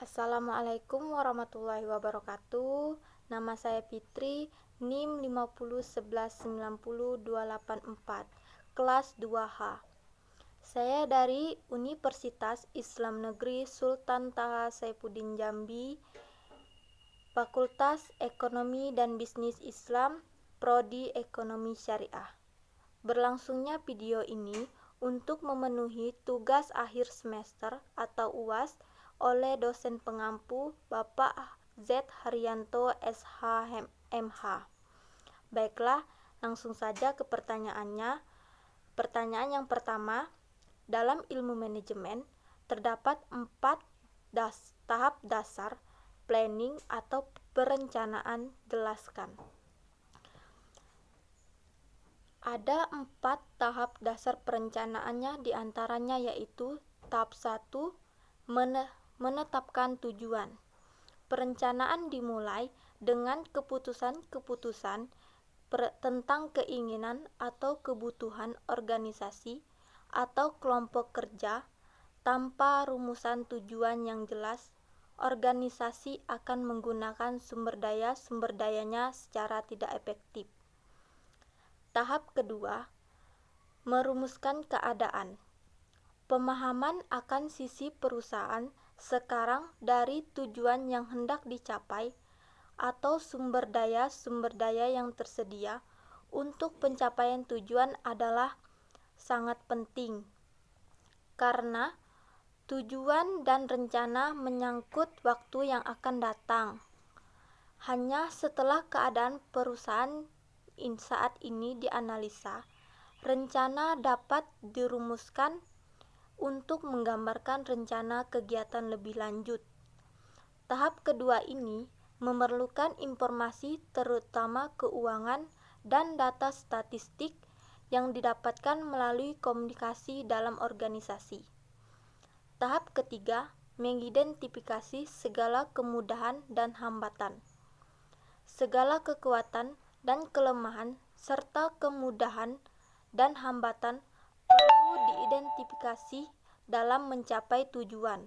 Assalamualaikum warahmatullahi wabarakatuh. Nama saya Fitri, NIM 501190284, kelas 2H. Saya dari Universitas Islam Negeri Sultan Taha Saifuddin Jambi, Fakultas Ekonomi dan Bisnis Islam, Prodi Ekonomi Syariah. Berlangsungnya video ini untuk memenuhi tugas akhir semester atau UAS oleh dosen pengampu Bapak Z. Haryanto SH MH. Baiklah, langsung saja ke pertanyaannya. Pertanyaan yang pertama, dalam ilmu manajemen terdapat 4 tahap dasar planning atau perencanaan. Jelaskan. Ada 4 tahap dasar perencanaannya, diantaranya yaitu tahap 1, menetapkan tujuan. Perencanaan dimulai dengan keputusan-keputusan tentang keinginan atau kebutuhan organisasi atau kelompok kerja. Tanpa rumusan tujuan yang jelas, organisasi akan menggunakan sumber dayanya secara tidak efektif. Tahap kedua, merumuskan keadaan. Pemahaman akan sisi perusahaan sekarang dari tujuan yang hendak dicapai atau sumber daya yang tersedia untuk pencapaian tujuan adalah sangat penting, karena tujuan dan rencana menyangkut waktu yang akan datang. Hanya setelah keadaan perusahaan saat ini dianalisa, rencana dapat dirumuskan untuk menggambarkan rencana kegiatan lebih lanjut. Tahap kedua ini memerlukan informasi terutama keuangan dan data statistik yang didapatkan melalui komunikasi dalam organisasi. Tahap ketiga, mengidentifikasi segala kemudahan dan hambatan. Segala kekuatan dan kelemahan serta kemudahan dan hambatan perlu diidentifikasi dalam mencapai tujuan.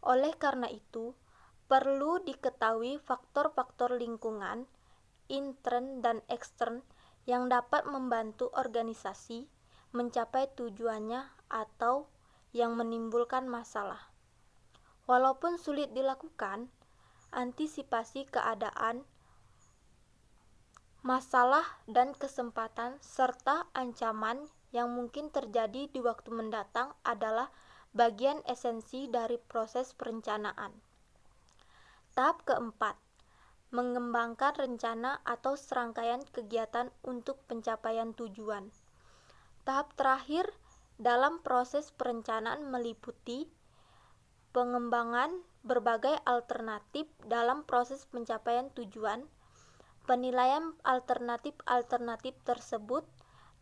Oleh karena itu, perlu diketahui faktor-faktor lingkungan, intern dan ekstern, yang dapat membantu organisasi mencapai tujuannya atau yang menimbulkan masalah. Walaupun sulit dilakukan, antisipasi keadaan, masalah dan kesempatan serta ancaman yang mungkin terjadi di waktu mendatang adalah bagian esensi dari proses perencanaan. Tahap keempat, mengembangkan rencana atau serangkaian kegiatan untuk pencapaian tujuan. Tahap terakhir dalam proses perencanaan meliputi pengembangan berbagai alternatif dalam proses pencapaian tujuan, penilaian alternatif tersebut,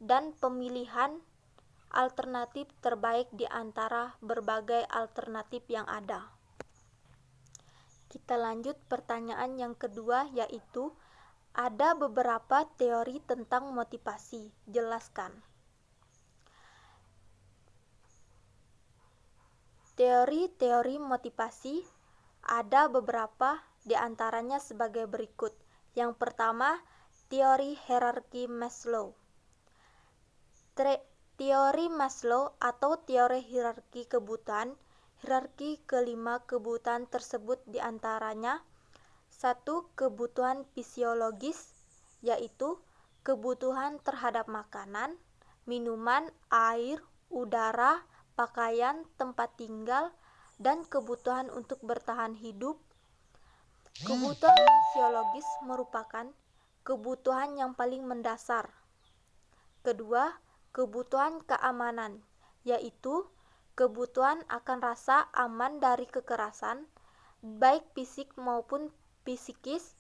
dan pemilihan alternatif terbaik di antara berbagai alternatif yang ada. Kita lanjut pertanyaan yang kedua, yaitu ada beberapa teori tentang motivasi. Jelaskan. Teori-teori motivasi ada beberapa, di antaranya sebagai berikut. Yang pertama, teori hierarki Maslow. Teori Maslow atau teori hierarki kebutuhan. Hierarki kelima kebutuhan tersebut diantaranya: 1. Kebutuhan fisiologis, yaitu kebutuhan terhadap makanan, minuman, air, udara, pakaian, tempat tinggal, dan kebutuhan untuk bertahan hidup. Kebutuhan fisiologis merupakan kebutuhan yang paling mendasar. Kedua, kebutuhan keamanan, yaitu kebutuhan akan rasa aman dari kekerasan, baik fisik maupun psikis,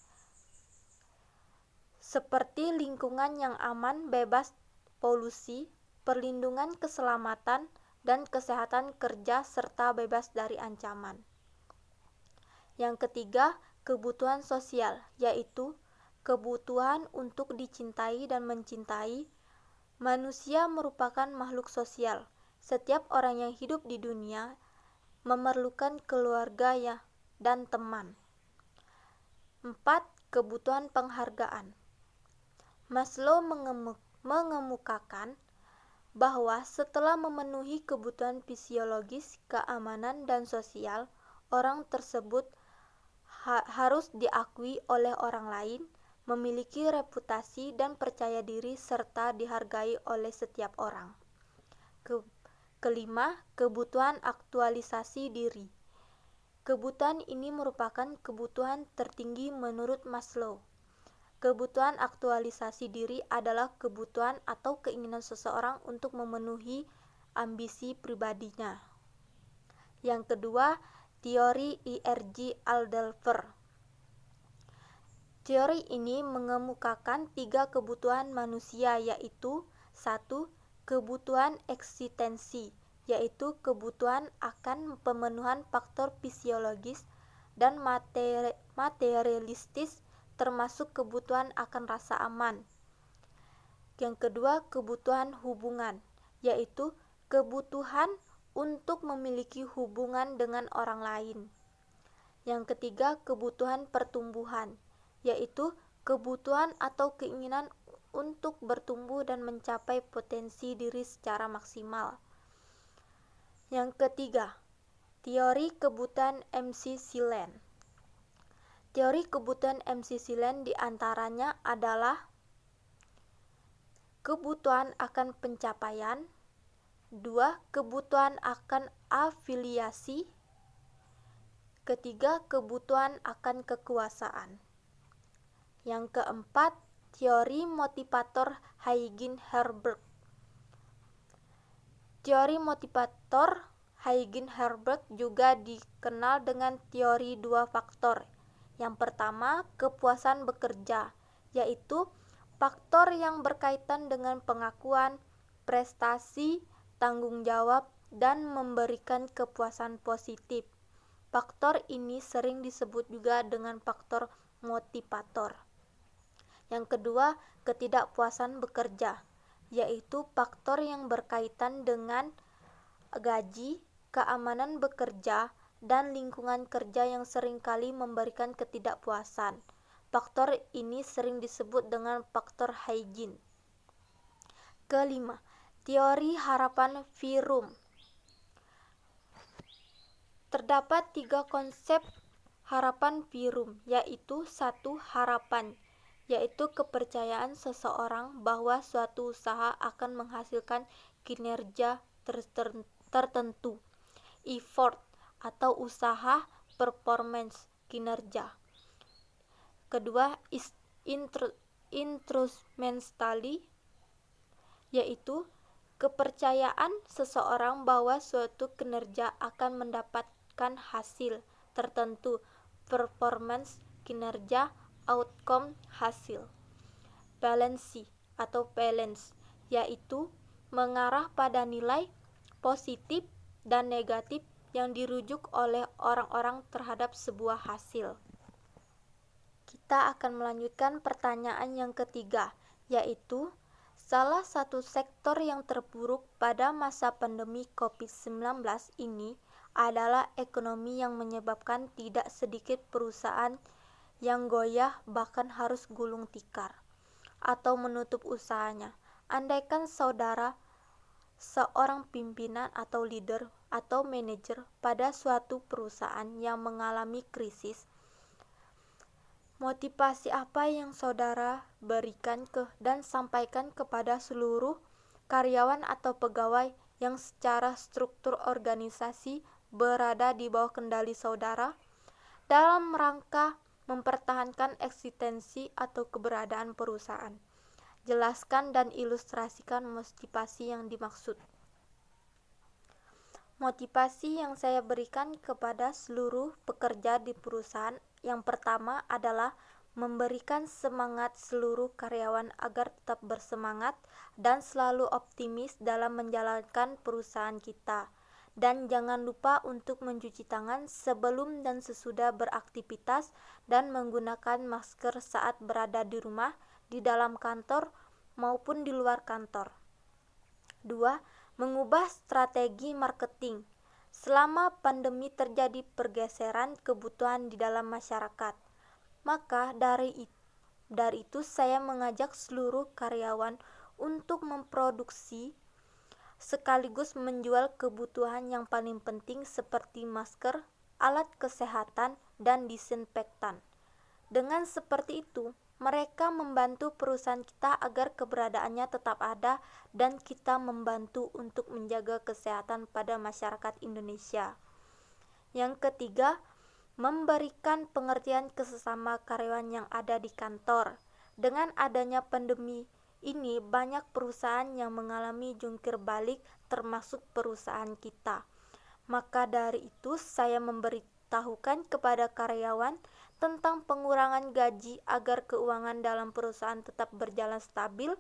seperti lingkungan yang aman, bebas polusi, perlindungan keselamatan dan kesehatan kerja, serta bebas dari ancaman. Yang ketiga, kebutuhan sosial, yaitu kebutuhan untuk dicintai dan mencintai. Manusia merupakan makhluk sosial. Setiap orang yang hidup di dunia memerlukan keluarga dan teman. 4. Kebutuhan penghargaan. Maslow mengemukakan bahwa setelah memenuhi kebutuhan fisiologis, keamanan, dan sosial, orang tersebut harus diakui oleh orang lain, memiliki reputasi dan percaya diri, serta dihargai oleh setiap orang. Kelima, kebutuhan aktualisasi diri. Kebutuhan ini merupakan kebutuhan tertinggi menurut Maslow. Kebutuhan aktualisasi diri adalah kebutuhan atau keinginan seseorang untuk memenuhi ambisi pribadinya. Yang kedua, teori IRG Alderfer. Teori ini mengemukakan 3 kebutuhan manusia, yaitu 1. Kebutuhan eksistensi, yaitu kebutuhan akan pemenuhan faktor fisiologis dan materialistis, termasuk kebutuhan akan rasa aman. Yang kedua, kebutuhan hubungan, yaitu kebutuhan untuk memiliki hubungan dengan orang lain. Yang ketiga, kebutuhan pertumbuhan, yaitu kebutuhan atau keinginan untuk bertumbuh dan mencapai potensi diri secara maksimal. Yang ketiga, teori kebutuhan McClellan. Teori kebutuhan McClellan diantaranya adalah kebutuhan akan pencapaian, 2. Kebutuhan akan afiliasi, ketiga, kebutuhan akan kekuasaan. Yang keempat, teori motivator Heisenberg. Teori motivator Heisenberg juga dikenal dengan teori 2 faktor. Yang pertama, kepuasan bekerja, yaitu faktor yang berkaitan dengan pengakuan, prestasi, tanggung jawab, dan memberikan kepuasan positif. Faktor ini sering disebut juga dengan faktor motivator. Yang kedua, ketidakpuasan bekerja, yaitu faktor yang berkaitan dengan gaji, keamanan bekerja, dan lingkungan kerja yang seringkali memberikan ketidakpuasan. Faktor ini sering disebut dengan faktor hygiene. Kelima, teori harapan Fromm. Terdapat 3 konsep harapan Fromm, yaitu 1. Harapan, yaitu kepercayaan seseorang bahwa suatu usaha akan menghasilkan kinerja tertentu. Effort atau usaha, performance, kinerja. Kedua, instrumentally, yaitu kepercayaan seseorang bahwa suatu kinerja akan mendapatkan hasil tertentu. Performance, kinerja, outcome, hasil. Balance atau balance, yaitu mengarah pada nilai positif dan negatif yang dirujuk oleh orang-orang terhadap sebuah hasil. Kita akan melanjutkan pertanyaan yang ketiga, yaitu salah satu sektor yang terpuruk pada masa pandemi COVID-19 ini adalah ekonomi, yang menyebabkan tidak sedikit perusahaan yang goyah, bahkan harus gulung tikar atau menutup usahanya. Andaikan saudara seorang pimpinan atau leader atau manajer pada suatu perusahaan yang mengalami krisis, motivasi apa yang saudara berikan dan sampaikan kepada seluruh karyawan atau pegawai yang secara struktur organisasi berada di bawah kendali saudara, dalam rangka mempertahankan eksistensi atau keberadaan perusahaan? Jelaskan dan ilustrasikan motivasi yang dimaksud. Motivasi yang saya berikan kepada seluruh pekerja di perusahaan, yang pertama adalah memberikan semangat seluruh karyawan agar tetap bersemangat dan selalu optimis dalam menjalankan perusahaan kita. Dan jangan lupa untuk mencuci tangan sebelum dan sesudah beraktivitas dan menggunakan masker saat berada di rumah, di dalam kantor, maupun di luar kantor. 2. Mengubah strategi marketing. Selama pandemi terjadi pergeseran kebutuhan di dalam masyarakat. Maka dari itu saya mengajak seluruh karyawan untuk memproduksi sekaligus menjual kebutuhan yang paling penting seperti masker, alat kesehatan, dan disinfektan. Dengan seperti itu, mereka membantu perusahaan kita agar keberadaannya tetap ada dan kita membantu untuk menjaga kesehatan pada masyarakat Indonesia. Yang ketiga, memberikan pengertian ke sesama karyawan yang ada di kantor. Dengan adanya pandemi ini, banyak perusahaan yang mengalami jungkir balik termasuk perusahaan kita. Maka dari itu, saya memberitahukan kepada karyawan tentang pengurangan gaji agar keuangan dalam perusahaan tetap berjalan stabil.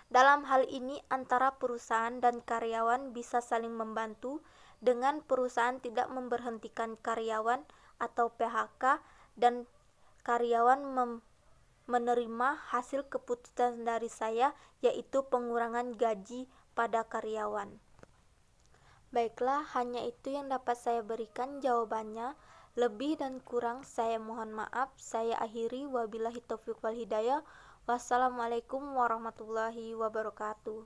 Dalam hal ini antara perusahaan dan karyawan bisa saling membantu dengan perusahaan tidak memberhentikan karyawan atau PHK dan karyawan menerima hasil keputusan dari saya, yaitu pengurangan gaji pada karyawan. Baiklah, hanya itu yang dapat saya berikan jawabannya. Lebih dan kurang saya mohon maaf. Saya akhiri, wabillahi taufiq wal hidayah. Wassalamualaikum warahmatullahi wabarakatuh.